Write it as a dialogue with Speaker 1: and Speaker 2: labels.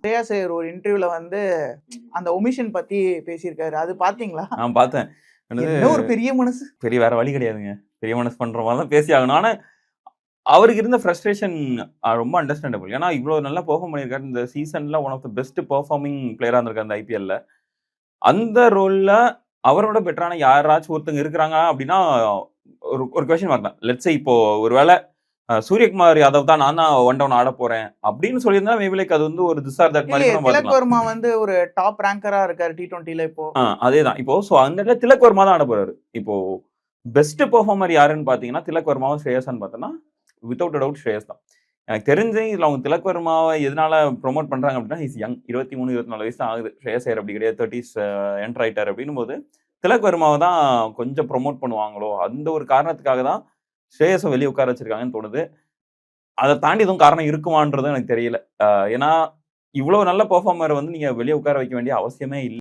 Speaker 1: ஸ்ரேயாஸ் ஐயர் ஒரு இன்டர்வியூல வந்து அந்த ஒமிஷன் பத்தி பேசியிருக்காரு. அது பாத்தீங்களா?
Speaker 2: நான் பார்த்தேன்.
Speaker 1: என்ன ஒரு பெரிய மனசு.
Speaker 2: பெரிய வேற வழி கிடையாதுங்க. பெரிய மனசு பண்ற மாதிரி தான் பேசி ஆகணும். ஆனா அவருக்கு இருந்த ஃப்ரஸ்ட்ரேஷன் ரொம்ப அண்டர்ஸ்டாண்டபிள். ஏன்னா இவ்வளவு நல்லா பெர்ஃபார்ம் பண்ணியிருக்காரு. இந்த சீசன்ல one of the best performing பிளேயரா இருந்திருக்காரு அந்த ஐபிஎல்ல. அந்த ரோல்ல அவரோட பெட்டரான யாராச்சும் ஒருத்தங்க இருக்கிறாங்க அப்படின்னா ஒரு கொஸ்டின் மார்க் தான். லெட்ஸ் சே இப்போ ஒருவேளை சூரியகுமார் யாதவ் தான் நான் தான் ஒன் டவுன் ஆட போறேன் அப்படின்னு சொல்லியிருந்தா மேபி லைக் அது வந்து ஒரு திஸ் ஆர் தட் மாதிரி
Speaker 1: திலக் வர்மா வந்து ஒரு டாப் ரேங்கரா இருக்காரு T20ல இப்போ.
Speaker 2: அதேதான். இப்போ சோ அந்த இடத்துல திலக் வர்மா தான் ஆட போறாரு. இப்போ பெஸ்ட் பெர்ஃபார்மர் யாருன்னு பாத்தீங்கன்னா திலக் வர்மாவும் ஸ்ரேயஸான்னு பார்த்தோன்னா வித்தவுட் டவுட் ஸ்ரேயஸ் தான். எனக்கு தெரிஞ்சு இதுல அவங்க திலக் வர்மாவை எதனால ப்ரொமோட் பண்றாங்க அப்படின்னா இஸ் யங், 23-24 வயசு தான் ஆகுது. ஸ்ரேயஸ் ஐயர் அப்படி கிடையாது, 30s என்டர் ஆயிட்டார். அப்படின்னும் போது திலக் வர்மாவை தான் கொஞ்சம் ப்ரொமோட் பண்ணுவாங்களோ அந்த ஒரு காரணத்துக்காக தான் ஸ்ரேயஸை வெளியே உட்கார வச்சிருக்காங்கன்னு தோணுது. அதை தாண்டி எதுவும் காரணம் இருக்குமான்றது எனக்கு தெரியல. ஏன்னா இவ்வளவு நல்ல பெர்ஃபார்மரை வந்து நீங்க வெளியே உட்கார வைக்க வேண்டிய அவசியமே இல்லை.